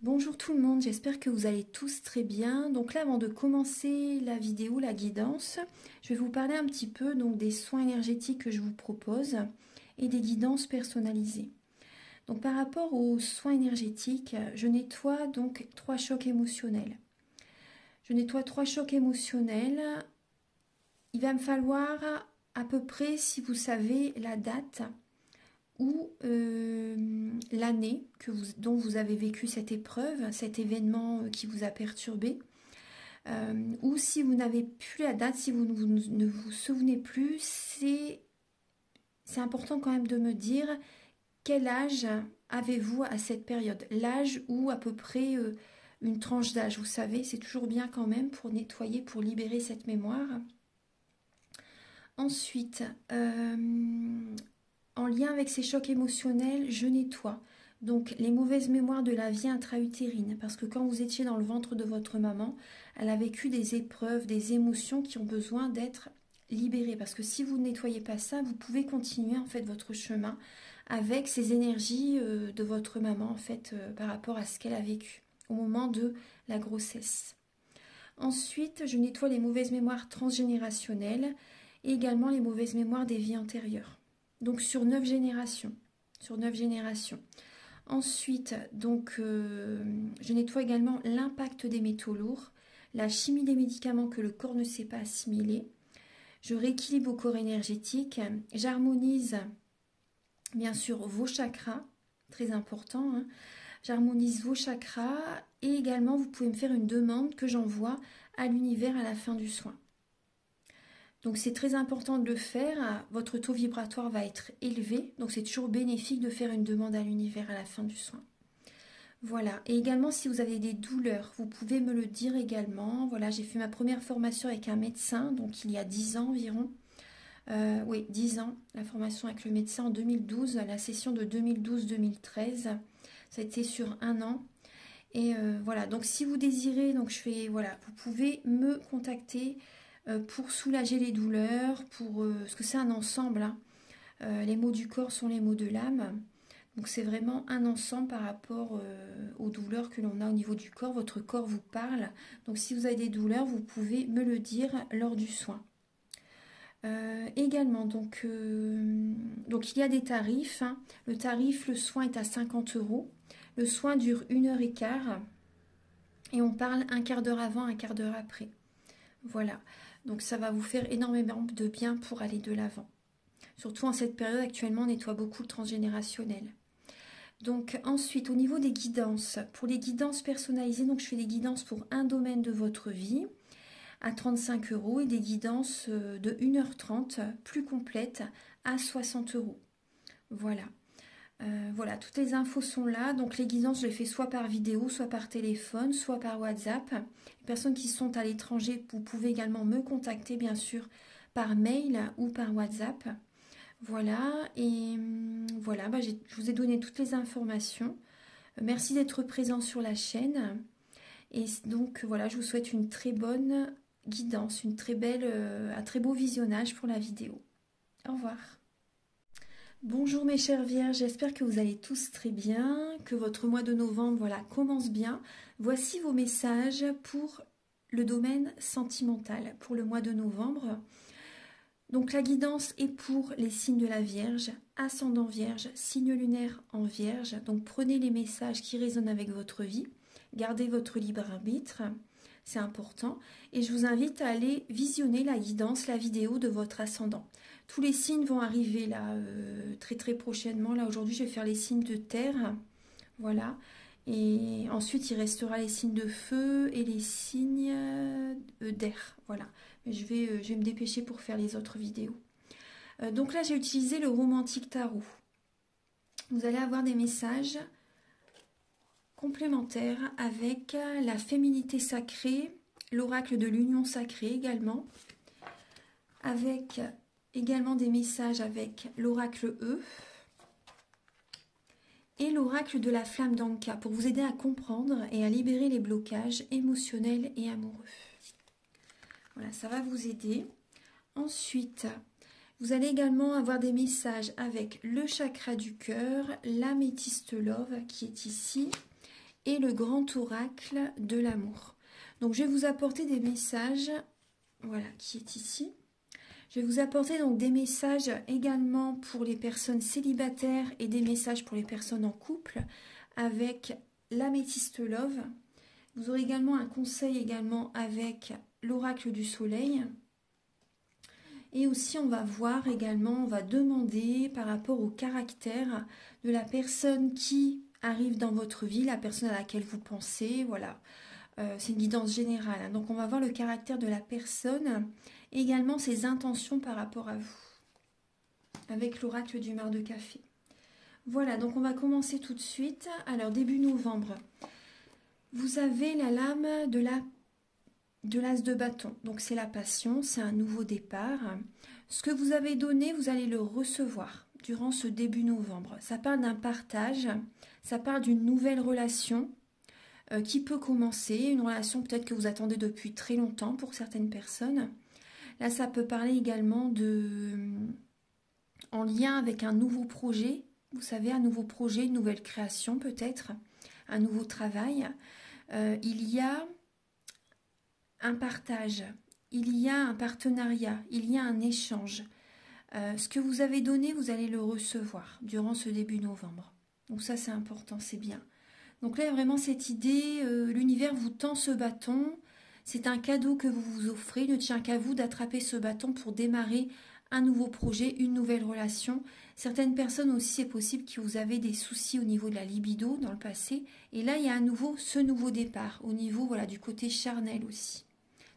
Bonjour tout le monde, j'espère que vous allez tous très bien. Donc là, avant de commencer la vidéo, la guidance, je vais vous parler un petit peu des soins énergétiques que je vous propose et des guidances personnalisées. Donc par rapport aux soins énergétiques, je nettoie donc 3 chocs émotionnels. Je nettoie 3 chocs émotionnels. Il va me falloir à peu près, si vous savez la date, ou l'année dont vous avez vécu cette épreuve, cet événement qui vous a perturbé, ou si vous n'avez plus la date, si vous ne vous souvenez plus, c'est important quand même de me dire quel âge avez-vous à cette période, l'âge ou à peu près une tranche d'âge, vous savez, c'est toujours bien quand même pour nettoyer, pour libérer cette mémoire. Ensuite, en lien avec ces chocs émotionnels, je nettoie donc les mauvaises mémoires de la vie intra-utérine, parce que quand vous étiez dans le ventre de votre maman, elle a vécu des épreuves, des émotions qui ont besoin d'être libérées, parce que si vous ne nettoyez pas ça, vous pouvez continuer en fait votre chemin avec ces énergies de votre maman en fait par rapport à ce qu'elle a vécu au moment de la grossesse. Ensuite, je nettoie les mauvaises mémoires transgénérationnelles et également les mauvaises mémoires des vies antérieures. Donc sur 9 générations. Sur 9 générations. Ensuite, je nettoie également l'impact des métaux lourds, la chimie des médicaments que le corps ne sait pas assimiler. Je rééquilibre vos corps énergétiques. J'harmonise bien sûr vos chakras, très important. Hein. J'harmonise vos chakras et également vous pouvez me faire une demande que j'envoie à l'univers à la fin du soin. Donc c'est très important de le faire, votre taux vibratoire va être élevé, donc c'est toujours bénéfique de faire une demande à l'univers à la fin du soin. Voilà, et également si vous avez des douleurs, vous pouvez me le dire également. Voilà, j'ai fait ma première formation avec un médecin, donc il y a 10 ans environ. Oui, 10 ans, la formation avec le médecin en 2012, la session de 2012-2013, ça a été sur un an. Et voilà, donc si vous désirez, vous pouvez me contacter pour soulager les douleurs, parce que c'est un ensemble. Hein. Les maux du corps sont les maux de l'âme. Donc c'est vraiment un ensemble par rapport aux douleurs que l'on a au niveau du corps. Votre corps vous parle. Donc si vous avez des douleurs, vous pouvez me le dire lors du soin. Également, donc il y a des tarifs. Hein. Le tarif, le soin est à 50 €. Le soin dure 1h15 et on parle un quart d'heure avant, un quart d'heure après. Voilà, donc ça va vous faire énormément de bien pour aller de l'avant. Surtout en cette période, actuellement, on nettoie beaucoup le transgénérationnel. Donc ensuite, au niveau des guidances, pour les guidances personnalisées, donc je fais des guidances pour un domaine de votre vie à 35 € et des guidances de 1h30 plus complètes à 60 €. Voilà. Voilà, toutes les infos sont là. Donc les guidances, je les fais soit par vidéo, soit par téléphone, soit par WhatsApp. Les personnes qui sont à l'étranger, vous pouvez également me contacter, bien sûr, par mail ou par WhatsApp. Voilà, et voilà, je vous ai donné toutes les informations. Merci d'être présent sur la chaîne. Et donc voilà, je vous souhaite une très bonne guidance, un très beau visionnage pour la vidéo. Au revoir. Bonjour mes chères vierges, j'espère que vous allez tous très bien, que votre mois de novembre commence bien. Voici vos messages pour le domaine sentimental pour le mois de novembre. Donc la guidance est pour les signes de la Vierge, ascendant Vierge, signe lunaire en Vierge. Donc prenez les messages qui résonnent avec votre vie, gardez votre libre arbitre, c'est important. Et je vous invite à aller visionner la guidance, la vidéo de votre ascendant. Tous les signes vont arriver là très très prochainement. Là aujourd'hui je vais faire les signes de terre, voilà. Et ensuite il restera les signes de feu et les signes d'air, voilà. Mais je vais me dépêcher pour faire les autres vidéos. Donc là j'ai utilisé le romantique tarot. Vous allez avoir des messages complémentaires avec la féminité sacrée, l'oracle de l'union sacrée également, avec également des messages avec l'oracle E et l'oracle de la flamme d'Anka pour vous aider à comprendre et à libérer les blocages émotionnels et amoureux. Voilà, ça va vous aider. Ensuite, vous allez également avoir des messages avec le chakra du cœur, l'améthyste love qui est ici, et le grand oracle de l'amour. Donc je vais vous apporter des messages, voilà, qui est ici. Je vais vous apporter donc des messages également pour les personnes célibataires et des messages pour les personnes en couple avec l'améthyste love. Vous aurez également un conseil également avec l'oracle du soleil. Et aussi on va voir également, on va demander par rapport au caractère de la personne qui arrive dans votre vie, la personne à laquelle vous pensez, voilà. C'est une guidance générale, hein. Donc on va voir le caractère de la personne, et également ses intentions par rapport à vous, avec l'oracle du mar de café. Voilà, donc on va commencer tout de suite. Alors début novembre, vous avez la lame de l'as de bâton. Donc c'est la passion, c'est un nouveau départ. Ce que vous avez donné, vous allez le recevoir durant ce début novembre. Ça parle d'un partage, ça parle d'une nouvelle relation qui peut commencer, une relation peut-être que vous attendez depuis très longtemps pour certaines personnes. Là, ça peut parler également en lien avec un nouveau projet, vous savez, un nouveau projet, une nouvelle création peut-être, un nouveau travail. Il y a un partage, il y a un partenariat, il y a un échange. Ce que vous avez donné, vous allez le recevoir durant ce début novembre. Donc ça, c'est important, c'est bien. Donc là, il y a vraiment cette idée, l'univers vous tend ce bâton, c'est un cadeau que vous vous offrez, il ne tient qu'à vous d'attraper ce bâton pour démarrer un nouveau projet, une nouvelle relation. Certaines personnes aussi, c'est possible que vous avez des soucis au niveau de la libido dans le passé, et là, il y a à nouveau ce nouveau départ, au niveau voilà, du côté charnel aussi.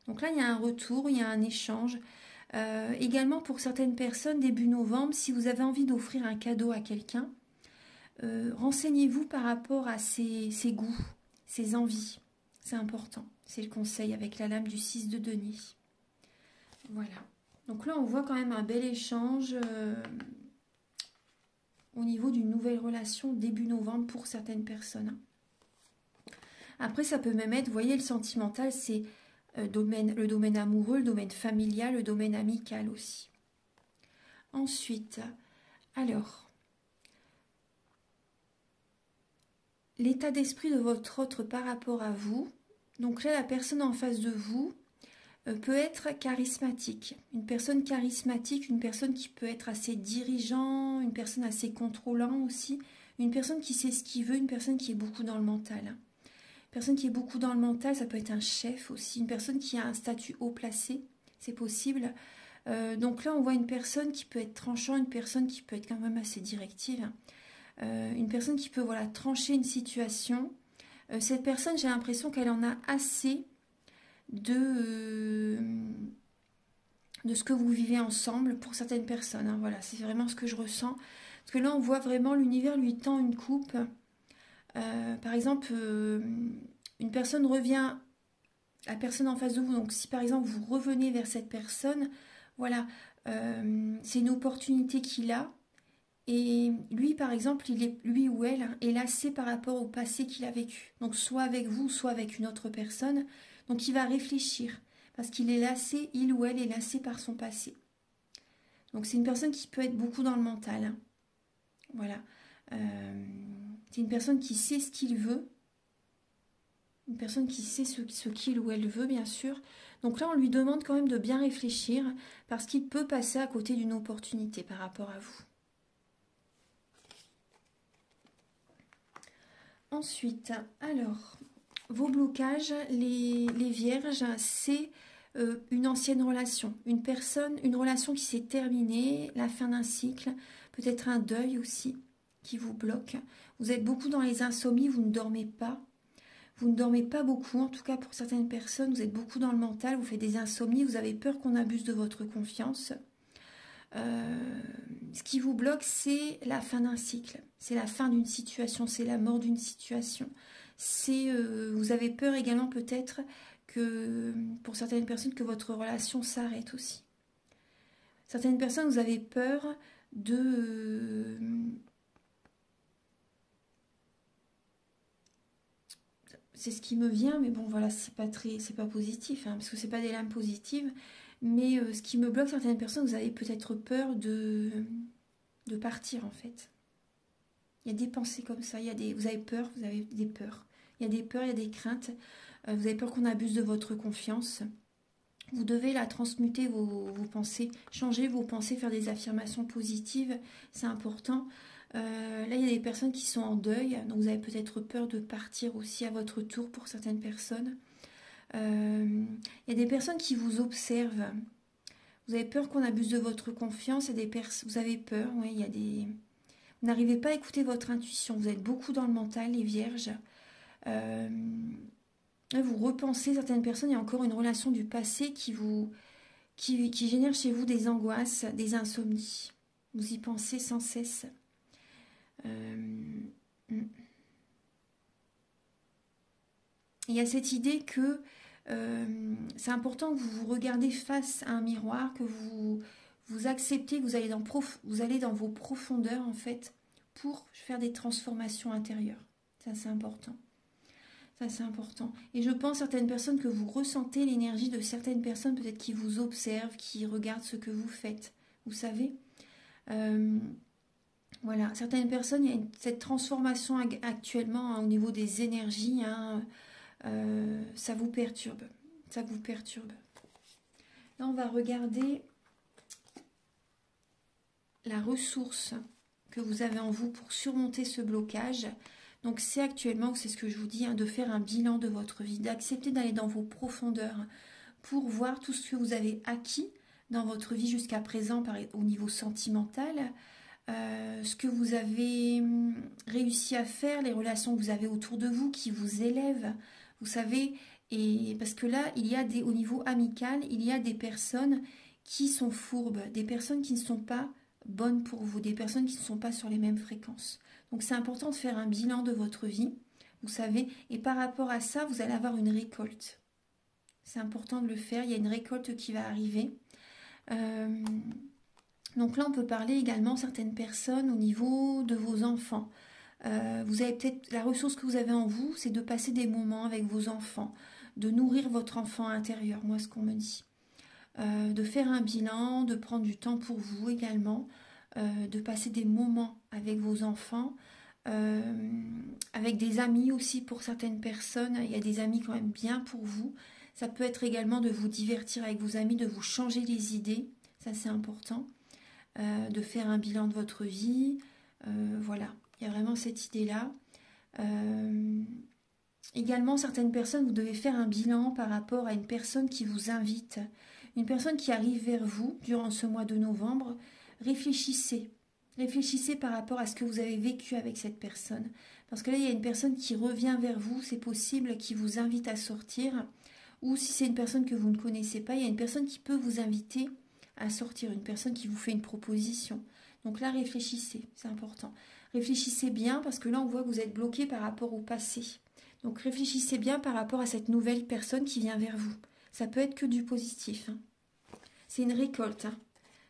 Donc là, il y a un retour, il y a un échange. Également pour certaines personnes, début novembre, si vous avez envie d'offrir un cadeau à quelqu'un, renseignez-vous par rapport à ses goûts, ses envies. C'est important. C'est le conseil avec la lame du 6 de denier. Voilà. Donc là, on voit quand même un bel échange au niveau d'une nouvelle relation début novembre pour certaines personnes. Après, ça peut même être, vous voyez, le sentimental, c'est le domaine amoureux, le domaine familial, le domaine amical aussi. Ensuite, alors, l'état d'esprit de votre autre par rapport à vous. Donc là, la personne en face de vous peut être charismatique. Une personne charismatique, une personne qui peut être assez dirigeant, une personne assez contrôlant aussi, une personne qui sait ce qu'il veut, une personne qui est beaucoup dans le mental. Une personne qui est beaucoup dans le mental, ça peut être un chef aussi, une personne qui a un statut haut placé, c'est possible. Donc là, on voit une personne qui peut être tranchant, une personne qui peut être quand même assez directive. Une personne qui peut voilà, trancher une situation. Cette personne, j'ai l'impression qu'elle en a assez de ce que vous vivez ensemble pour certaines personnes. Hein, voilà, c'est vraiment ce que je ressens. Parce que là, on voit vraiment l'univers lui tend une coupe. Par exemple, une personne revient, la personne en face de vous. Donc, si par exemple vous revenez vers cette personne, voilà, c'est une opportunité qu'il a. Et lui, par exemple, lui ou elle est lassé par rapport au passé qu'il a vécu. Donc, soit avec vous, soit avec une autre personne. Donc, il va réfléchir parce qu'il est lassé, il ou elle est lassé par son passé. Donc, c'est une personne qui peut être beaucoup dans le mental. Hein. Voilà. C'est une personne qui sait ce qu'il veut. Une personne qui sait ce qu'il ou elle veut, bien sûr. Donc là, on lui demande quand même de bien réfléchir parce qu'il peut passer à côté d'une opportunité par rapport à vous. Ensuite, alors, vos blocages, les vierges, c'est une ancienne relation. Une relation qui s'est terminée, la fin d'un cycle, peut-être un deuil aussi qui vous bloque. Vous êtes beaucoup dans les insomnies, vous ne dormez pas. Vous ne dormez pas beaucoup, en tout cas pour certaines personnes, vous êtes beaucoup dans le mental, vous faites des insomnies, vous avez peur qu'on abuse de votre confiance. Ce qui vous bloque, c'est la fin d'un cycle, c'est la fin d'une situation, c'est la mort d'une situation. Vous avez peur également peut-être que, pour certaines personnes, que votre relation s'arrête aussi. Certaines personnes, vous avez peur de... c'est ce qui me vient, mais bon, voilà, c'est pas positif, hein, parce que c'est pas des lames positives. Mais ce qui me bloque, certaines personnes, vous avez peut-être peur de partir, en fait. Il y a des pensées comme ça, vous avez peur, vous avez des peurs Il y a des peurs, il y a des craintes. Vous avez peur qu'on abuse de votre confiance. Vous devez la transmuter vos pensées, changer vos pensées, faire des affirmations positives. C'est important. Là, il y a des personnes qui sont en deuil. Donc, vous avez peut-être peur de partir aussi à votre tour pour certaines personnes. Il y a des personnes qui vous observent. Vous avez peur qu'on abuse de votre confiance. Vous avez peur, oui, il y a des... Vous n'arrivez pas à écouter votre intuition. Vous êtes beaucoup dans le mental, les vierges. Vous repensez certaines personnes. Il y a encore une relation du passé qui génère chez vous des angoisses, des insomnies. Vous y pensez sans cesse. Il y a cette idée que c'est important que vous vous regardez face à un miroir, que vous acceptez, que vous allez dans vos profondeurs en fait pour faire des transformations intérieures. Ça c'est important. Ça c'est important. Et je pense certaines personnes que vous ressentez l'énergie de certaines personnes peut-être qui vous observent, qui regardent ce que vous faites. Vous savez voilà, certaines personnes, il y a cette transformation actuellement hein, au niveau des énergies. Hein, ça vous perturbe. Ça vous perturbe. Là, on va regarder la ressource que vous avez en vous pour surmonter ce blocage. Donc, c'est actuellement, c'est ce que je vous dis, hein, de faire un bilan de votre vie, d'accepter d'aller dans vos profondeurs pour voir tout ce que vous avez acquis dans votre vie jusqu'à présent au niveau sentimental, ce que vous avez réussi à faire, les relations que vous avez autour de vous qui vous élèvent, vous savez, et parce que là, au niveau amical, il y a des personnes qui sont fourbes, des personnes qui ne sont pas bonnes pour vous, des personnes qui ne sont pas sur les mêmes fréquences. Donc c'est important de faire un bilan de votre vie, vous savez, et par rapport à ça, vous allez avoir une récolte. C'est important de le faire, il y a une récolte qui va arriver. Donc là, on peut parler également certaines personnes au niveau de vos enfants. Vous avez peut-être la ressource que vous avez en vous, c'est de passer des moments avec vos enfants, de nourrir votre enfant intérieur, moi ce qu'on me dit. De faire un bilan, de prendre du temps pour vous également, de passer des moments avec vos enfants, avec des amis aussi pour certaines personnes. Il y a des amis quand même bien pour vous. Ça peut être également de vous divertir avec vos amis, de vous changer les idées, ça c'est important. De faire un bilan de votre vie, voilà, il y a vraiment cette idée-là. Également, certaines personnes, vous devez faire un bilan par rapport à une personne qui vous invite, une personne qui arrive vers vous durant ce mois de novembre. Réfléchissez par rapport à ce que vous avez vécu avec cette personne. Parce que là, il y a une personne qui revient vers vous, c'est possible, qui vous invite à sortir. Ou si c'est une personne que vous ne connaissez pas, il y a une personne qui peut vous inviter à sortir, une personne qui vous fait une proposition. Donc là, réfléchissez, c'est important. Réfléchissez bien parce que là, on voit que vous êtes bloqué par rapport au passé. Donc réfléchissez bien par rapport à cette nouvelle personne qui vient vers vous. Ça peut être que du positif. Hein. C'est une récolte. Hein.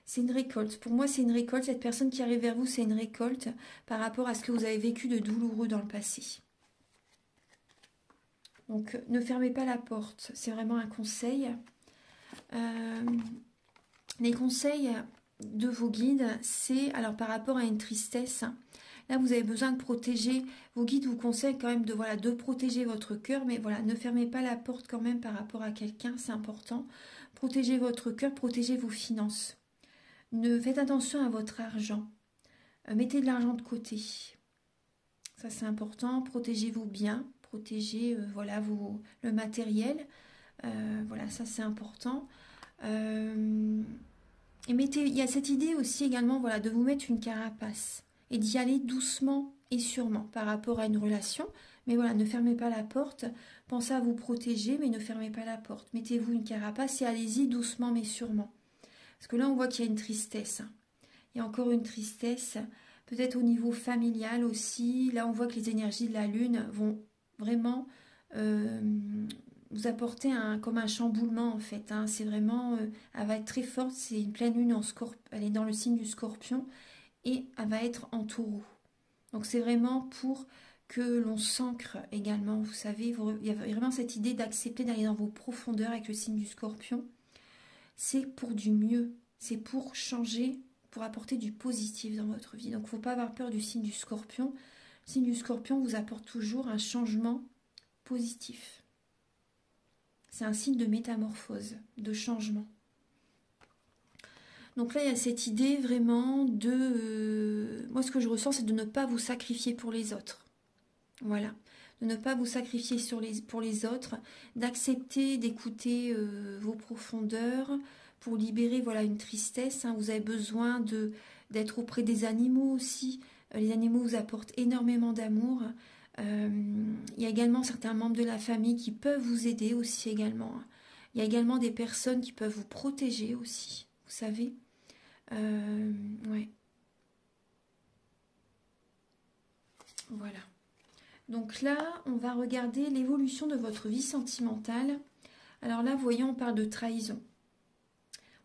C'est une récolte. Pour moi, c'est une récolte. Cette personne qui arrive vers vous, c'est une récolte par rapport à ce que vous avez vécu de douloureux dans le passé. Donc ne fermez pas la porte. C'est vraiment un conseil. Les conseils de vos guides, c'est, alors par rapport à une tristesse, là vous avez besoin de protéger, vos guides vous conseillent quand même de protéger votre cœur, mais voilà, ne fermez pas la porte quand même par rapport à quelqu'un, c'est important. Protégez votre cœur, protégez vos finances. Faites attention à votre argent. Mettez de l'argent de côté. Ça c'est important, protégez vos biens, protégez voilà, le matériel. Voilà, ça c'est important. Et il y a cette idée aussi également voilà, de vous mettre une carapace et d'y aller doucement et sûrement par rapport à une relation. Mais voilà, ne fermez pas la porte, pensez à vous protéger, mais ne fermez pas la porte. Mettez-vous une carapace et allez-y doucement mais sûrement. Parce que là, on voit qu'il y a une tristesse. Il y a encore une tristesse, peut-être au niveau familial aussi. Là, on voit que les énergies de la Lune vont vraiment vous apporter comme un chamboulement en fait. Hein. C'est vraiment, elle va être très forte. C'est une pleine lune elle est dans le signe du Scorpion et elle va être en Taureau. Donc c'est vraiment pour que l'on s'ancre également. Vous savez, il y a vraiment cette idée d'accepter d'aller dans vos profondeurs avec le signe du Scorpion. C'est pour du mieux. C'est pour changer, pour apporter du positif dans votre vie. Donc il ne faut pas avoir peur du signe du Scorpion. Le signe du Scorpion vous apporte toujours un changement positif. C'est un signe de métamorphose, de changement. Donc là, il y a cette idée vraiment de... moi, ce que je ressens, c'est de ne pas vous sacrifier pour les autres. Voilà. De ne pas vous sacrifier pour les autres, d'accepter d'écouter vos profondeurs pour libérer voilà, une tristesse. Hein. Vous avez besoin d'être auprès des animaux aussi. Les animaux vous apportent énormément d'amour. Il y a également certains membres de la famille qui peuvent vous aider aussi également. Il y a également des personnes qui peuvent vous protéger aussi, vous savez. Ouais. Voilà. Donc là, on va regarder l'évolution de votre vie sentimentale. Alors là, voyons, on parle de trahison.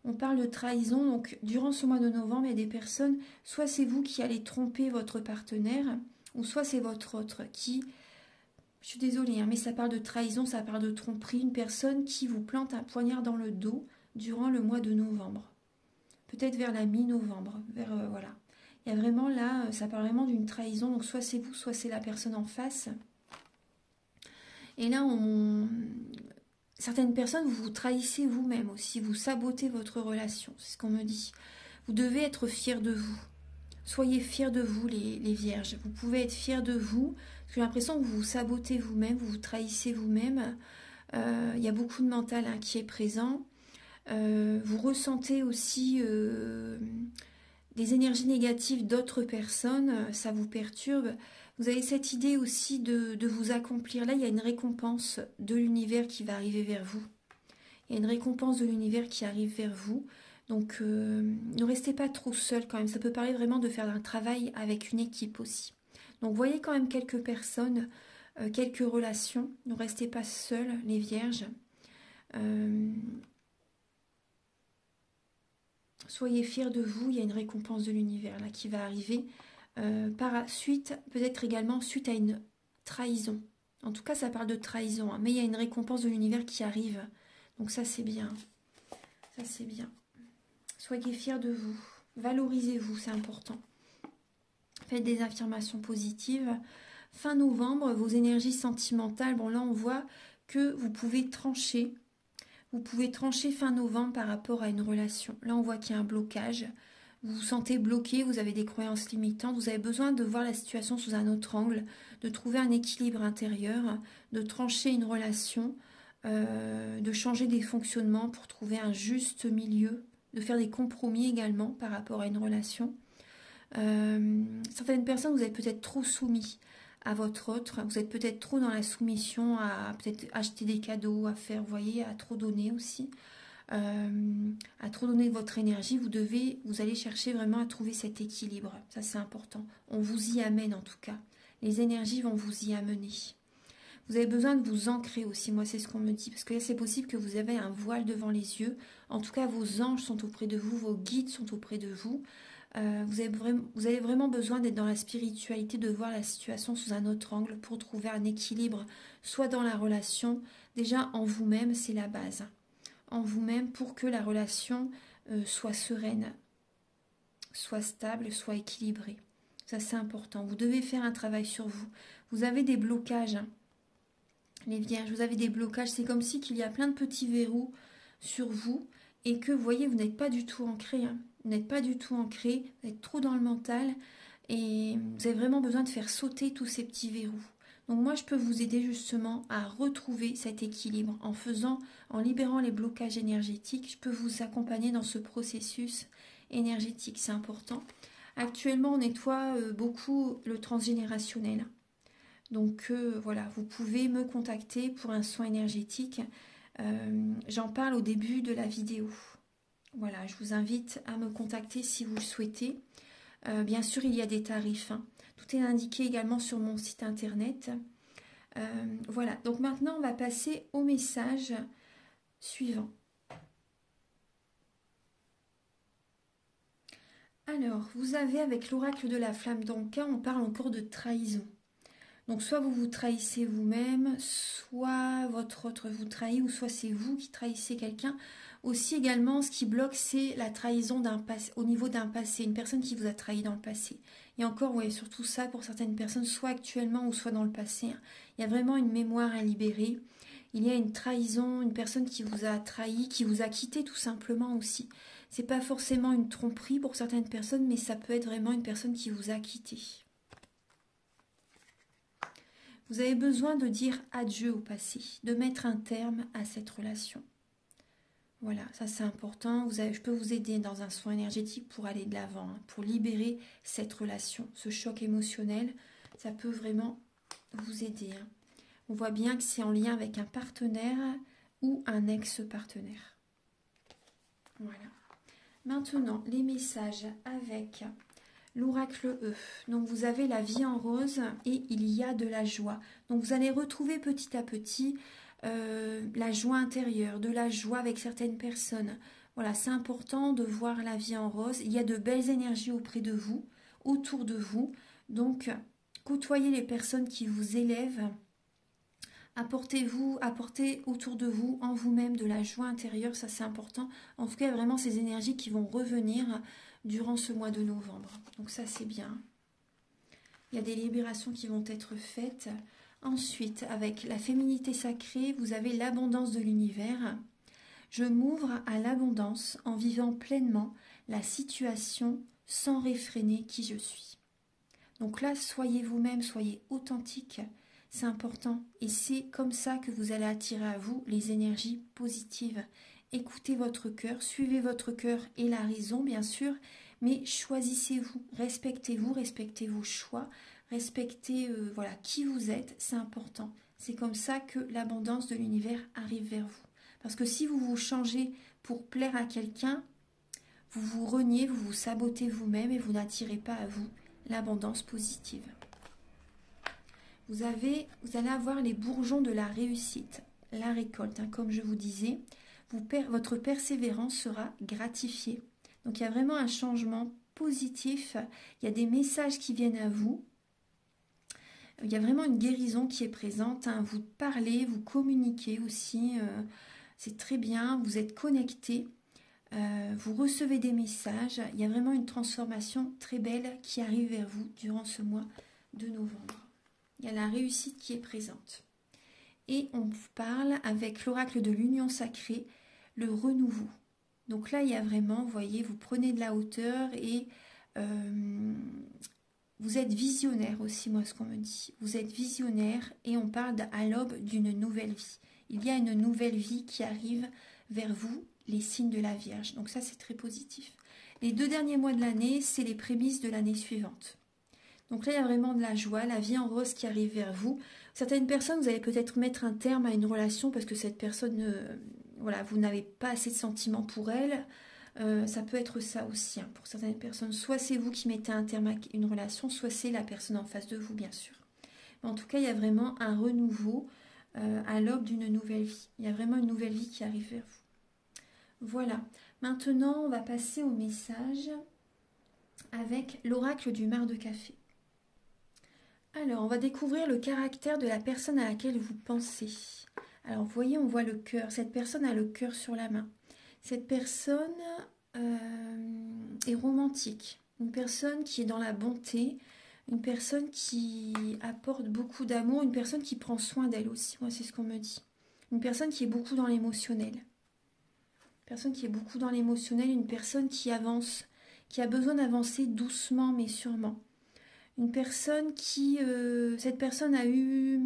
On parle de trahison, donc durant ce mois de novembre, il y a des personnes, soit c'est vous qui allez tromper votre partenaire, ou soit c'est votre autre qui... Je suis désolée, hein, mais ça parle de trahison, ça parle de tromperie, une personne qui vous plante un poignard dans le dos durant le mois de novembre. Peut-être vers la mi-novembre, voilà. Il y a vraiment là, ça parle vraiment d'une trahison, donc soit c'est vous, soit c'est la personne en face. Et là, certaines personnes, vous vous trahissez vous-même aussi, vous sabotez votre relation, c'est ce qu'on me dit. Vous devez être fiers de vous. Soyez fiers de vous, les vierges. Vous pouvez être fiers de vous, parce que j'ai l'impression que vous vous sabotez vous-même, vous vous trahissez vous-même. Il y a beaucoup de mental hein, qui est présent. Vous ressentez aussi des énergies négatives d'autres personnes, ça vous perturbe. Vous avez cette idée aussi de vous accomplir. Là, il y a une récompense de l'univers qui va arriver vers vous. Il y a une récompense de l'univers qui arrive vers vous. Donc, ne restez pas trop seul quand même. Ça peut parler vraiment de faire un travail avec une équipe aussi. Donc, voyez quand même quelques personnes, quelques relations. Ne restez pas seuls, les vierges. Soyez fiers de vous, il y a une récompense de l'univers là qui va arriver. Par suite, peut-être également suite à une trahison. En tout cas, ça parle de trahison, hein, mais il y a une récompense de l'univers qui arrive. Donc ça, c'est bien. Ça, c'est bien. Soyez fiers de vous. Valorisez-vous, c'est important. Faites des affirmations positives. Fin novembre, vos énergies sentimentales, bon là, on voit que vous pouvez trancher. Vous pouvez trancher fin novembre par rapport à une relation. Là, on voit qu'il y a un blocage. Vous vous sentez bloqué, vous avez des croyances limitantes. Vous avez besoin de voir la situation sous un autre angle, de trouver un équilibre intérieur, de trancher une relation, de changer des fonctionnements pour trouver un juste milieu, de faire des compromis également par rapport à une relation. Certaines personnes, vous êtes peut-être trop soumis à votre autre, vous êtes peut-être trop dans la soumission à peut-être acheter des cadeaux, à faire, vous voyez, à trop donner aussi, à trop donner de votre énergie, vous allez chercher vraiment à trouver cet équilibre, ça c'est important, on vous y amène en tout cas, les énergies vont vous y amener. Vous avez besoin de vous ancrer aussi, moi c'est ce qu'on me dit, parce que là c'est possible que vous avez un voile devant les yeux, en tout cas vos anges sont auprès de vous, vos guides sont auprès de vous. Vous avez vraiment besoin d'être dans la spiritualité, de voir la situation sous un autre angle pour trouver un équilibre, soit dans la relation, déjà en vous-même, c'est la base, en vous-même pour que la relation soit sereine, soit stable, soit équilibrée. Ça c'est important, vous devez faire un travail sur vous. Vous avez des blocages, hein. Les vierges, vous avez des blocages, c'est comme si qu'il y a plein de petits verrous sur vous et que, vous voyez, vous n'êtes pas du tout ancré, hein. Vous n'êtes pas du tout ancré, vous êtes trop dans le mental et vous avez vraiment besoin de faire sauter tous ces petits verrous. Donc moi, je peux vous aider justement à retrouver cet équilibre en libérant les blocages énergétiques. Je peux vous accompagner dans ce processus énergétique, c'est important. Actuellement, on nettoie beaucoup le transgénérationnel. Donc voilà, vous pouvez me contacter pour un soin énergétique. J'en parle au début de la vidéo. Voilà, je vous invite à me contacter si vous le souhaitez. Bien sûr, il y a des tarifs, hein. Tout est indiqué également sur mon site internet. Voilà, donc maintenant, on va passer au message suivant. Alors, vous avez avec l'oracle de la flamme d'Anka, on parle encore de trahison. Donc, soit vous vous trahissez vous-même, soit votre autre vous trahit, ou soit c'est vous qui trahissez quelqu'un. Aussi également, ce qui bloque, c'est la trahison d'un passé, au niveau d'un passé, une personne qui vous a trahi dans le passé. Et encore, ouais, surtout ça pour certaines personnes, soit actuellement ou soit dans le passé. Il y a vraiment une mémoire à libérer. Il y a une trahison, une personne qui vous a trahi, qui vous a quitté tout simplement aussi. C'est pas forcément une tromperie pour certaines personnes, mais ça peut être vraiment une personne qui vous a quitté. Vous avez besoin de dire adieu au passé, de mettre un terme à cette relation. Voilà, ça c'est important. Je peux vous aider dans un soin énergétique pour aller de l'avant, pour libérer cette relation, ce choc émotionnel. Ça peut vraiment vous aider. On voit bien que c'est en lien avec un partenaire ou un ex-partenaire. Voilà. Maintenant, les messages avec l'oracle E. Donc vous avez la vie en rose et il y a de la joie. Donc vous allez retrouver petit à petit la joie intérieure, de la joie avec certaines personnes. Voilà, c'est important de voir la vie en rose. Il y a de belles énergies auprès de vous, autour de vous. Donc, côtoyez les personnes qui vous élèvent. Apportez autour de vous, en vous-même, de la joie intérieure. Ça, c'est important. En tout cas, vraiment ces énergies qui vont revenir durant ce mois de novembre. Donc ça, c'est bien. Il y a des libérations qui vont être faites. Ensuite, avec la féminité sacrée, vous avez l'abondance de l'univers. Je m'ouvre à l'abondance en vivant pleinement la situation sans réfréner qui je suis. Donc là, soyez vous-même, soyez authentique. C'est important. Et c'est comme ça que vous allez attirer à vous les énergies positives. Écoutez votre cœur, suivez votre cœur et la raison, bien sûr, mais choisissez-vous, respectez vos choix. Respectez voilà, qui vous êtes, c'est important. C'est comme ça que l'abondance de l'univers arrive vers vous. Parce que si vous vous changez pour plaire à quelqu'un, vous vous reniez, vous vous sabotez vous-même et vous n'attirez pas à vous l'abondance positive. Vous allez avoir les bourgeons de la réussite, la récolte. Comme je vous disais, votre persévérance sera gratifiée. Donc il y a vraiment un changement positif. Il y a des messages qui viennent à vous. Il y a vraiment une guérison qui est présente. Vous parlez, vous communiquez aussi. C'est très bien. Vous êtes connectés. Vous recevez des messages. Il y a vraiment une transformation très belle qui arrive vers vous durant ce mois de novembre. Il y a la réussite qui est présente. Et on parle avec l'oracle de l'union sacrée, le renouveau. Donc là, il y a vraiment, vous voyez, vous prenez de la hauteur et vous êtes visionnaire aussi, moi, ce qu'on me dit. Vous êtes visionnaire et on parle à l'aube d'une nouvelle vie. Il y a une nouvelle vie qui arrive vers vous, les signes de la Vierge. Donc ça, c'est très positif. Les 2 derniers mois de l'année, c'est les prémices de l'année suivante. Donc là, il y a vraiment de la joie, la vie en rose qui arrive vers vous. Certaines personnes, vous allez peut-être mettre un terme à une relation parce que cette personne, voilà, vous n'avez pas assez de sentiments pour elle. Ça peut être ça aussi pour certaines personnes. Soit c'est vous qui mettez un terme à une relation, soit c'est la personne en face de vous, bien sûr. Mais en tout cas, il y a vraiment un renouveau à l'aube d'une nouvelle vie. Il y a vraiment une nouvelle vie qui arrive vers vous. Voilà. Maintenant, on va passer au message avec l'oracle du mar de café. Alors, on va découvrir le caractère de la personne à laquelle vous pensez. Alors, vous voyez, on voit le cœur. Cette personne a le cœur sur la main. Cette personne est romantique. Une personne qui est dans la bonté. Une personne qui apporte beaucoup d'amour. Une personne qui prend soin d'elle aussi. Moi, c'est ce qu'on me dit. Une personne qui est beaucoup dans l'émotionnel. Une personne qui est beaucoup dans l'émotionnel. Une personne qui avance, qui a besoin d'avancer doucement mais sûrement. Une personne qui... cette personne a eu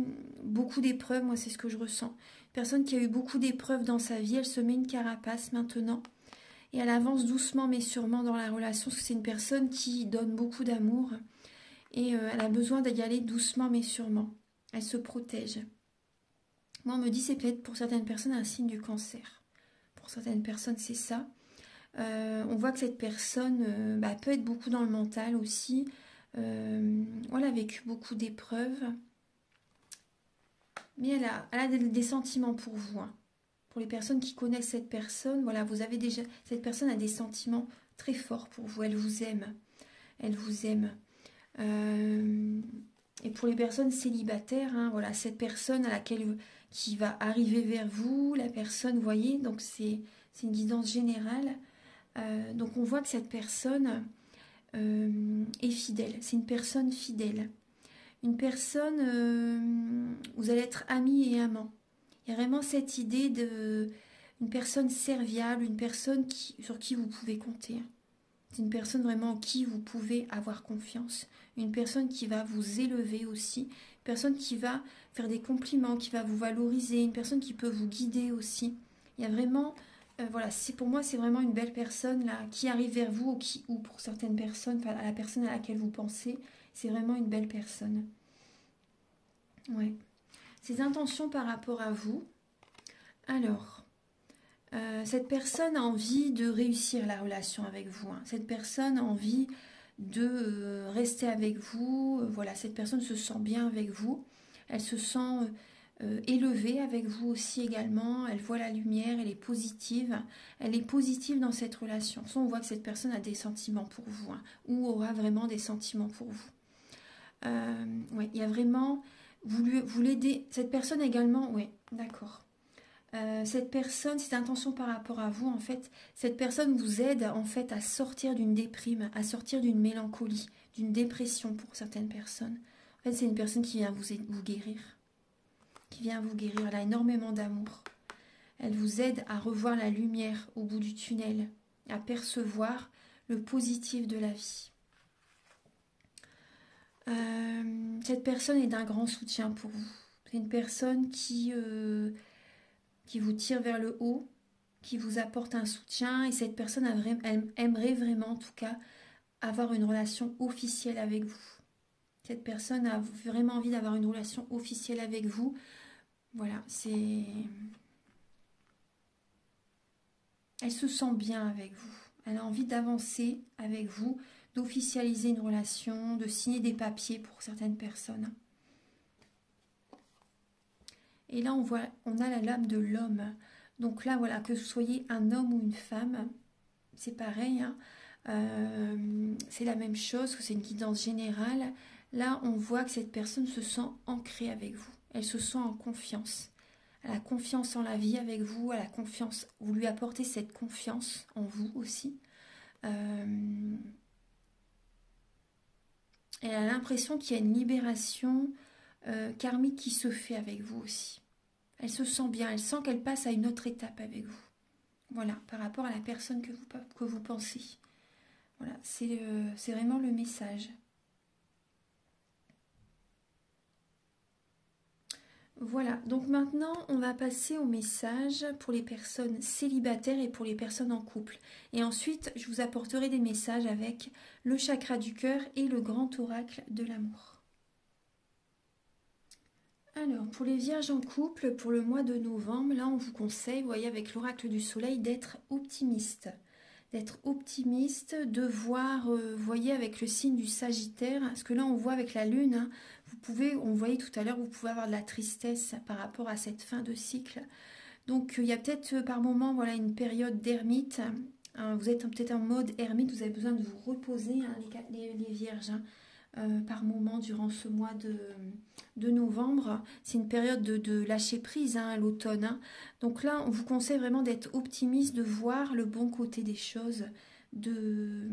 beaucoup d'épreuves, moi c'est ce que je ressens. Une personne qui a eu beaucoup d'épreuves dans sa vie, elle se met une carapace maintenant. Et elle avance doucement mais sûrement dans la relation, parce que c'est une personne qui donne beaucoup d'amour. Et elle a besoin d'y aller doucement mais sûrement. Elle se protège. Moi on me dit c'est peut-être pour certaines personnes un signe du cancer. Pour certaines personnes c'est ça. On voit que cette personne peut être beaucoup dans le mental aussi. Elle a vécu beaucoup d'épreuves, mais elle a des sentiments pour vous. Pour les personnes qui connaissent cette personne, voilà, vous avez déjà, cette personne a des sentiments très forts pour vous. Elle vous aime, elle vous aime. Et pour les personnes célibataires, voilà, cette personne qui va arriver vers vous, la personne, vous voyez, donc c'est C'est une guidance générale. Donc on voit que cette personne est fidèle. C'est une personne fidèle. Une personne, vous allez être amis et amants. Il y a vraiment cette idée de une personne serviable, une personne sur qui vous pouvez compter. C'est une personne vraiment en qui vous pouvez avoir confiance. Une personne qui va vous élever aussi. Une personne qui va faire des compliments, qui va vous valoriser. Une personne qui peut vous guider aussi. Il y a vraiment, voilà, pour moi, c'est vraiment une belle personne là, qui arrive vers vous ou pour certaines personnes, enfin, à la personne à laquelle vous pensez, c'est vraiment une belle personne. Ouais. Ses intentions par rapport à vous. Alors, cette personne a envie de réussir la relation avec vous. Hein. Cette personne a envie de rester avec vous. Voilà, cette personne se sent bien avec vous. Elle se sent élevée avec vous aussi également. Elle voit la lumière, elle est positive. Elle est positive dans cette relation. Soit on voit que cette personne a des sentiments pour vous, hein, ou aura vraiment des sentiments pour vous. Ouais, il y a vraiment... Vous l'aidez. Cette personne également, oui, d'accord. Cette personne, cette intention par rapport à vous, en fait, cette personne vous aide en fait à sortir d'une déprime, à sortir d'une mélancolie, d'une dépression pour certaines personnes. En fait, c'est une personne qui vient vous guérir, qui vient vous guérir. Elle a énormément d'amour. Elle vous aide à revoir la lumière au bout du tunnel, à percevoir le positif de la vie. Cette personne est d'un grand soutien pour vous. C'est une personne qui vous tire vers le haut, qui vous apporte un soutien, et cette personne elle aimerait vraiment, en tout cas, avoir une relation officielle avec vous. Cette personne a vraiment envie d'avoir une relation officielle avec vous. Voilà, c'est... Elle se sent bien avec vous. Elle a envie d'avancer avec vous, d'officialiser une relation, de signer des papiers pour certaines personnes. Et là, on a la lame de l'homme. Donc là, voilà, que vous soyez un homme ou une femme, c'est pareil, hein. C'est la même chose, que c'est une guidance générale. Là, on voit que cette personne se sent ancrée avec vous. Elle se sent en confiance. Elle a confiance en la vie avec vous, elle a confiance, vous lui apportez cette confiance en vous aussi. Elle a l'impression qu'il y a une libération karmique qui se fait avec vous aussi. Elle se sent bien, elle sent qu'elle passe à une autre étape avec vous. Voilà, par rapport à la personne que vous pensez. Voilà, c'est vraiment le message. Voilà, donc maintenant on va passer au message pour les personnes célibataires et pour les personnes en couple. Et ensuite, je vous apporterai des messages avec le chakra du cœur et le grand oracle de l'amour. Alors, pour les vierges en couple, pour le mois de novembre, là on vous conseille, vous voyez, avec l'oracle du soleil, d'être optimiste. D'être optimiste, de voir, vous voyez, avec le signe du Sagittaire, parce que là on voit avec la lune, hein, on voyait tout à l'heure, vous pouvez avoir de la tristesse par rapport à cette fin de cycle. Donc il y a peut-être par moment, voilà, une période d'ermite. Hein, vous êtes peut-être en mode ermite, vous avez besoin de vous reposer, hein, les vierges, hein, par moment durant ce mois de novembre. C'est une période de lâcher prise, hein, l'automne. Hein. Donc là, on vous conseille vraiment d'être optimiste, de voir le bon côté des choses, de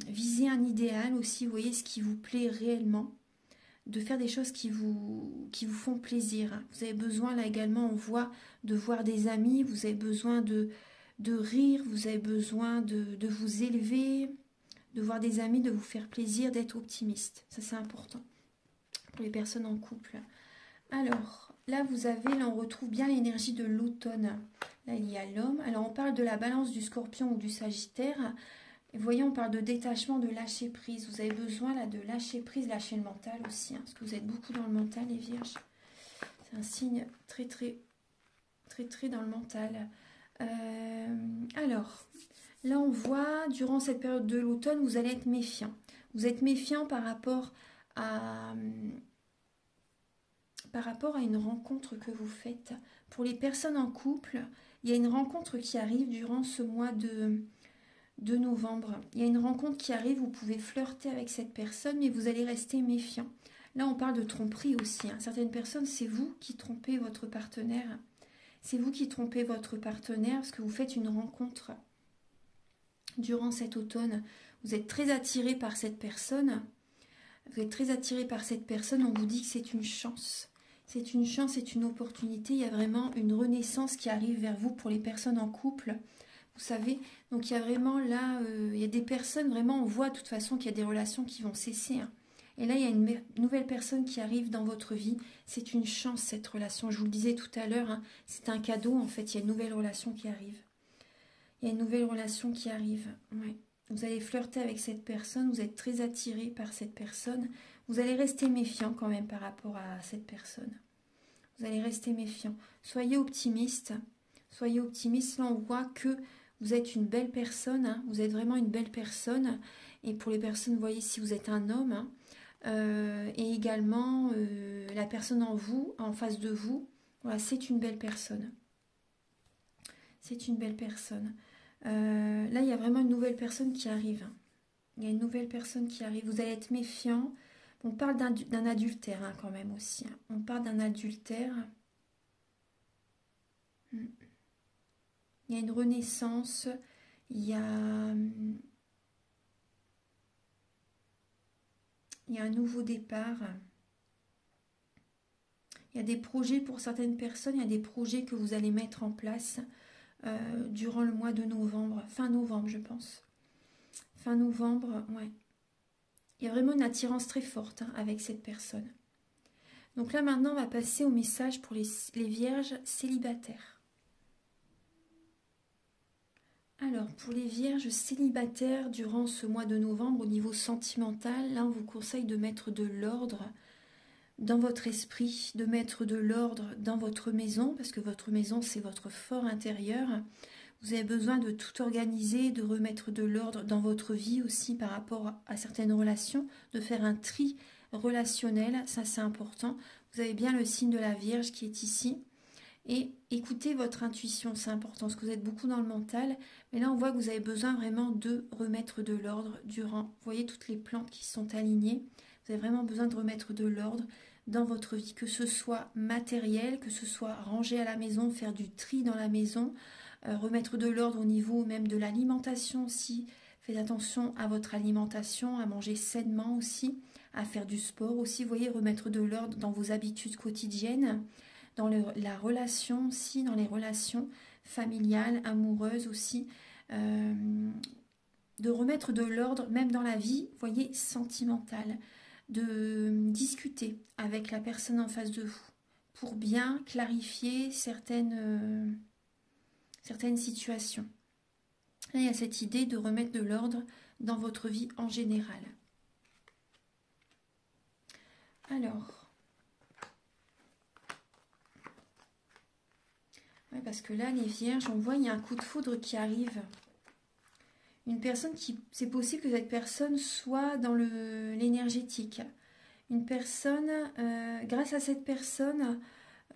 viser un idéal aussi, vous voyez, ce qui vous plaît réellement, de faire des choses qui vous font plaisir. Vous avez besoin, là également, on voit, de voir des amis, vous avez besoin de rire, vous avez besoin de vous élever, de voir des amis, de vous faire plaisir, d'être optimiste. Ça, c'est important pour les personnes en couple. Alors, là, là, on retrouve bien l'énergie de l'automne. Là, il y a l'homme. Alors, on parle de la balance du scorpion ou du sagittaire. Et vous voyez, on parle de détachement, de lâcher prise. Vous avez besoin, là, de lâcher prise, lâcher le mental aussi. Hein, parce que vous êtes beaucoup dans le mental, les vierges. C'est un signe très, très, très, très dans le mental. Alors... Là, on voit, durant cette période de l'automne, vous allez être méfiant. Vous êtes méfiant par rapport à une rencontre que vous faites. Pour les personnes en couple, il y a une rencontre qui arrive durant ce mois de novembre. Il y a une rencontre qui arrive, vous pouvez flirter avec cette personne, mais vous allez rester méfiant. Là, on parle de tromperie aussi. Hein. Certaines personnes, c'est vous qui trompez votre partenaire. c'est vous qui trompez votre partenaire parce que vous faites une rencontre durant cet automne. Vous êtes très attiré par cette personne. Vous êtes très attiré par cette personne. On vous dit que c'est une chance. C'est une chance, c'est une opportunité. Il y a vraiment une renaissance qui arrive vers vous pour les personnes en couple. Vous savez, donc il y a vraiment là, il y a des personnes, vraiment on voit de toute façon qu'il y a des relations qui vont cesser. Hein. Et là, il y a une nouvelle personne qui arrive dans votre vie. C'est une chance, cette relation. Je vous le disais tout à l'heure, hein, c'est un cadeau en fait. Il y a une nouvelle relation qui arrive. Il y a une nouvelle relation qui arrive. Ouais. Vous allez flirter avec cette personne. Vous êtes très attiré par cette personne. Vous allez rester méfiant quand même par rapport à cette personne. Vous allez rester méfiant. Soyez optimiste. Soyez optimiste. Là, on voit que vous êtes une belle personne. Hein. Vous êtes vraiment une belle personne. Et pour les personnes, vous voyez, si vous êtes un homme, hein, et également la personne en vous, en face de vous, voilà, c'est une belle personne. C'est une belle personne. Là, il y a vraiment une nouvelle personne qui arrive. Il y a une nouvelle personne qui arrive. Vous allez être méfiant. On parle d'un adultère hein, quand même aussi. Hein. On parle d'un adultère. Il y a une renaissance. Il y a un nouveau départ. Il y a des projets pour certaines personnes. Il y a des projets que vous allez mettre en place durant le mois de novembre. Fin novembre, je pense. Fin novembre, ouais. Il y a vraiment une attirance très forte hein, avec cette personne. Donc là, maintenant, on va passer au message pour les vierges célibataires. Alors, pour les vierges célibataires, durant ce mois de novembre, au niveau sentimental, là, on vous conseille de mettre de l'ordre dans votre esprit, de mettre de l'ordre dans votre maison, parce que votre maison, c'est votre fort intérieur. Vous avez besoin de tout organiser, de remettre de l'ordre dans votre vie aussi par rapport à certaines relations, de faire un tri relationnel, ça c'est important. Vous avez bien le signe de la Vierge qui est ici. Et écoutez votre intuition, c'est important, parce que vous êtes beaucoup dans le mental. Mais là, on voit que vous avez besoin vraiment de remettre de l'ordre durant. Vous voyez toutes les plantes qui sont alignées. Vous avez vraiment besoin de remettre de l'ordre dans votre vie, que ce soit matériel, que ce soit ranger à la maison, faire du tri dans la maison, remettre de l'ordre au niveau même de l'alimentation aussi. Faites attention à votre alimentation, à manger sainement aussi, à faire du sport aussi. Vous voyez, remettre de l'ordre dans vos habitudes quotidiennes, dans la relation aussi, dans les relations familiales, amoureuses aussi. De remettre de l'ordre même dans la vie, vous voyez, sentimentale. De discuter avec la personne en face de vous pour bien clarifier certaines situations. Là, il y a cette idée de remettre de l'ordre dans votre vie en général. Alors, ouais, parce que là, les vierges, on voit, il y a un coup de foudre qui arrive. Une personne qui, c'est possible que cette personne soit dans l'énergétique. Une personne, grâce à cette personne,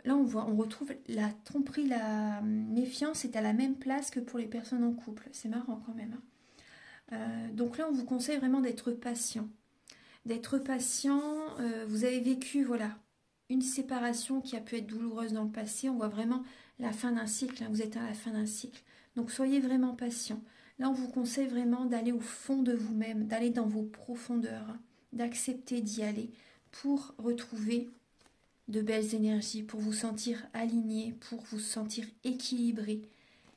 là on retrouve la tromperie, la méfiance est à la même place que pour les personnes en couple. C'est marrant quand même. Donc là on vous conseille vraiment d'être patient. D'être patient, vous avez vécu voilà, une séparation qui a pu être douloureuse dans le passé. On voit vraiment la fin d'un cycle, hein, vous êtes à la fin d'un cycle. Donc soyez vraiment patient. Là on vous conseille vraiment d'aller au fond de vous-même, d'aller dans vos profondeurs, d'accepter d'y aller pour retrouver de belles énergies, pour vous sentir aligné, pour vous sentir équilibré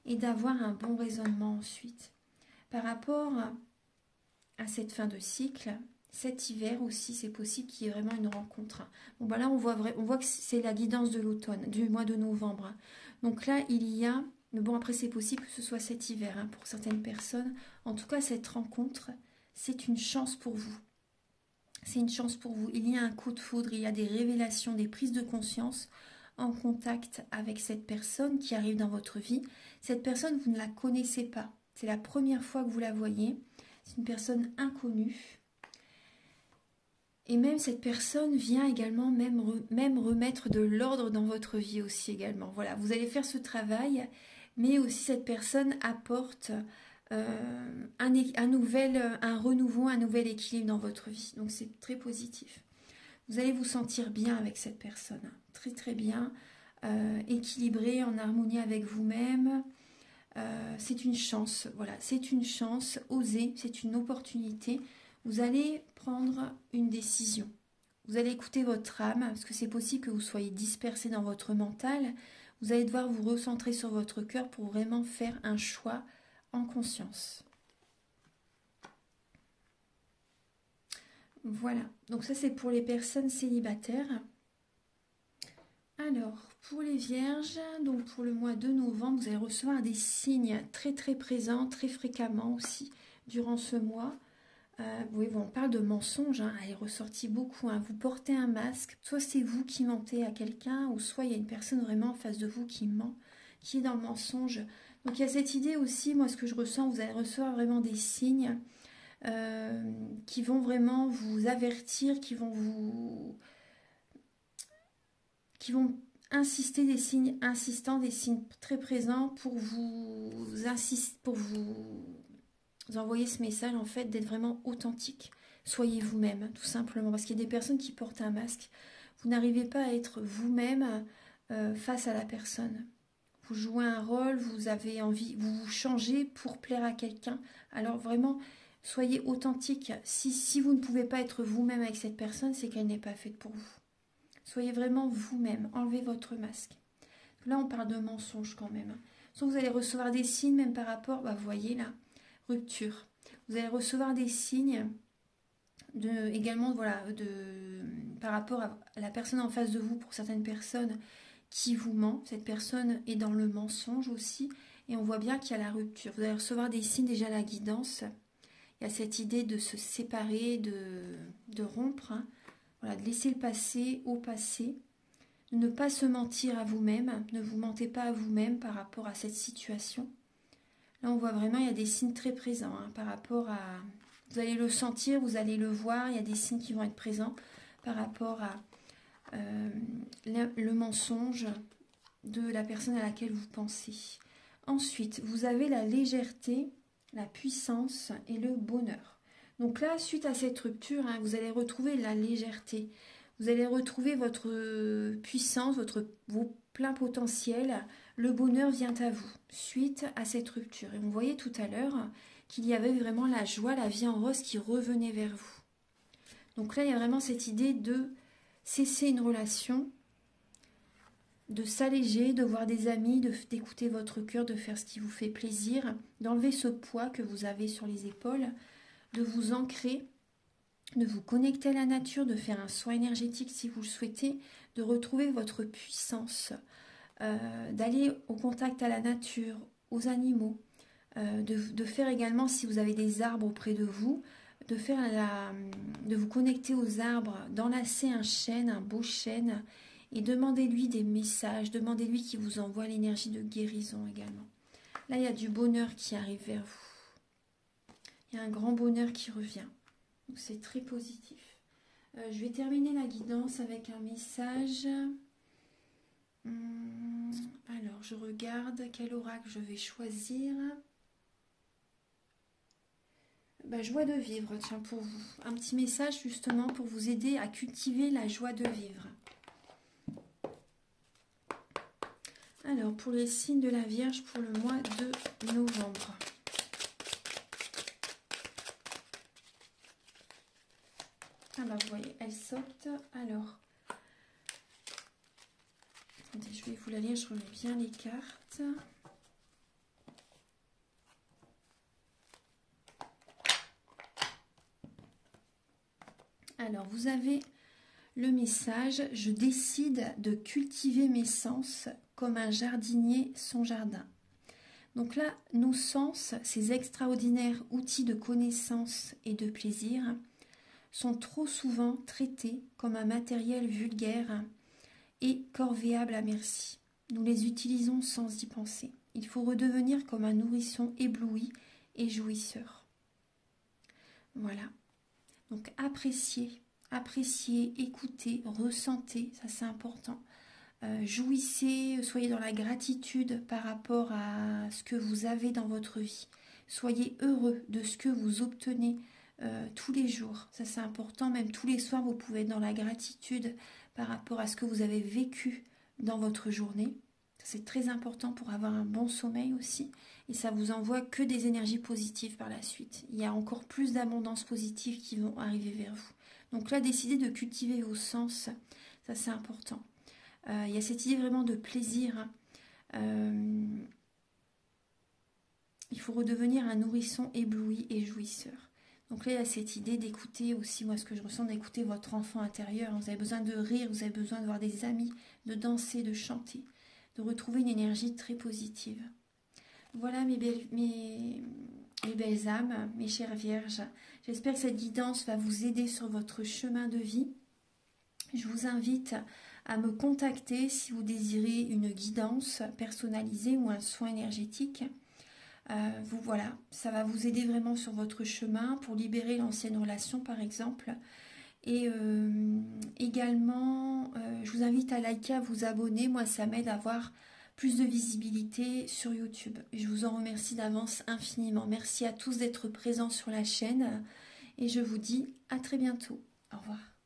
et d'avoir un bon raisonnement ensuite. Par rapport à cette fin de cycle, cet hiver aussi, c'est possible qu'il y ait vraiment une rencontre. Bon, bah là, on voit que c'est la guidance de l'automne, du mois de novembre. Donc là, il y a... Mais bon, après, c'est possible que ce soit cet hiver hein, pour certaines personnes. En tout cas, cette rencontre, c'est une chance pour vous. C'est une chance pour vous. Il y a un coup de foudre, il y a des révélations, des prises de conscience en contact avec cette personne qui arrive dans votre vie. Cette personne, vous ne la connaissez pas. C'est la première fois que vous la voyez. C'est une personne inconnue. Et même cette personne vient également même remettre de l'ordre dans votre vie aussi également. Voilà, vous allez faire ce travail, mais aussi cette personne apporte un renouveau, un nouvel équilibre dans votre vie. Donc c'est très positif. Vous allez vous sentir bien avec cette personne, très très bien. équilibré, en harmonie avec vous-même. C'est une chance, voilà, c'est une chance, osez, c'est une opportunité. Vous allez prendre une décision. Vous allez écouter votre âme, parce que c'est possible que vous soyez dispersé dans votre mental. Vous allez devoir vous recentrer sur votre cœur pour vraiment faire un choix en conscience. Voilà, donc ça c'est pour les personnes célibataires. Alors, pour les vierges, donc pour le mois de novembre, vous allez recevoir des signes très très présents, très fréquemment aussi, durant ce mois. Oui, bon, on parle de mensonges, hein, elle est ressortie beaucoup. Hein. Vous portez un masque, soit c'est vous qui mentez à quelqu'un, ou soit il y a une personne vraiment en face de vous qui ment, qui est dans le mensonge. Donc il y a cette idée aussi, moi ce que je ressens, vous allez recevoir vraiment des signes qui vont vraiment vous avertir, qui vont insister, des signes insistants, des signes très présents pour vous envoyer ce message en fait d'être vraiment authentique. Soyez vous-même, tout simplement, parce qu'il y a des personnes qui portent un masque. Vous n'arrivez pas à être vous-même face à la personne. Vous jouez un rôle, vous avez envie, vous vous changez pour plaire à quelqu'un. Alors vraiment, soyez authentique. Si vous ne pouvez pas être vous-même avec cette personne, c'est qu'elle n'est pas faite pour vous. Soyez vraiment vous-même, enlevez votre masque. Là, on parle de mensonge quand même. Donc, vous allez recevoir des signes, même par rapport, vous voyez là, rupture. Vous allez recevoir des signes également, voilà, par rapport à la personne en face de vous, pour certaines personnes qui vous ment. Cette personne est dans le mensonge aussi, et on voit bien qu'il y a la rupture. Vous allez recevoir des signes, déjà la guidance. Il y a cette idée de se séparer, de rompre, hein. Voilà, de laisser le passé au passé, de ne pas se mentir à vous-même, ne vous mentez pas à vous-même par rapport à cette situation. Là, on voit vraiment, il y a des signes très présents hein, par rapport à... Vous allez le sentir, vous allez le voir, il y a des signes qui vont être présents par rapport à le mensonge de la personne à laquelle vous pensez. Ensuite, vous avez la légèreté, la puissance et le bonheur. Donc là, suite à cette rupture, hein, vous allez retrouver la légèreté. Vous allez retrouver votre puissance, vos pleins potentiels. Le bonheur vient à vous suite à cette rupture. Et on voyait tout à l'heure qu'il y avait vraiment la joie, la vie en rose qui revenait vers vous. Donc là, il y a vraiment cette idée de cesser une relation, de s'alléger, de voir des amis, d'écouter votre cœur, de faire ce qui vous fait plaisir, d'enlever ce poids que vous avez sur les épaules, de vous ancrer, de vous connecter à la nature, de faire un soin énergétique si vous le souhaitez, de retrouver votre puissance, d'aller au contact à la nature, aux animaux, de faire également, si vous avez des arbres auprès de vous, de vous connecter aux arbres, d'enlacer un chêne, un beau chêne, et demandez-lui des messages, demandez-lui qu'il vous envoie l'énergie de guérison également. Là, il y a du bonheur qui arrive vers vous. Il y a un grand bonheur qui revient. Donc, c'est très positif. Je vais terminer la guidance avec un message. Alors, je regarde quel oracle je vais choisir. Joie de vivre, tiens, pour vous. Un petit message justement pour vous aider à cultiver la joie de vivre. Alors, pour les signes de la Vierge pour le mois de novembre. Ah bah vous voyez, elle saute. Alors, attendez, je vais vous la lire, je remets bien les cartes. Alors, vous avez le message « Je décide de cultiver mes sens comme un jardinier son jardin ». Donc là, nos sens, ces extraordinaires outils de connaissance et de plaisir, sont trop souvent traités comme un matériel vulgaire et corvéable à merci. Nous les utilisons sans y penser. Il faut redevenir comme un nourrisson ébloui et jouisseur. Voilà. Donc appréciez, écoutez, ressentez, ça c'est important. Jouissez, soyez dans la gratitude par rapport à ce que vous avez dans votre vie. Soyez heureux de ce que vous obtenez tous les jours. Ça c'est important, même tous les soirs vous pouvez être dans la gratitude par rapport à ce que vous avez vécu dans votre journée. C'est très important pour avoir un bon sommeil aussi. Et ça vous envoie que des énergies positives par la suite. Il y a encore plus d'abondance positive qui vont arriver vers vous. Donc là, décidez de cultiver vos sens. Ça, c'est important. Il y a cette idée vraiment de plaisir. Il faut redevenir un nourrisson ébloui et jouisseur. Donc là, il y a cette idée d'écouter aussi, moi ce que je ressens, d'écouter votre enfant intérieur. Vous avez besoin de rire, vous avez besoin de voir des amis, de danser, de chanter, de retrouver une énergie très positive. Voilà mes belles âmes, mes chères vierges. J'espère que cette guidance va vous aider sur votre chemin de vie. Je vous invite à me contacter si vous désirez une guidance personnalisée ou un soin énergétique. Voilà, ça va vous aider vraiment sur votre chemin pour libérer l'ancienne relation par exemple. Et également, je vous invite à liker, à vous abonner. Moi, ça m'aide à avoir plus de visibilité sur YouTube. Et je vous en remercie d'avance infiniment. Merci à tous d'être présents sur la chaîne. Et je vous dis à très bientôt. Au revoir.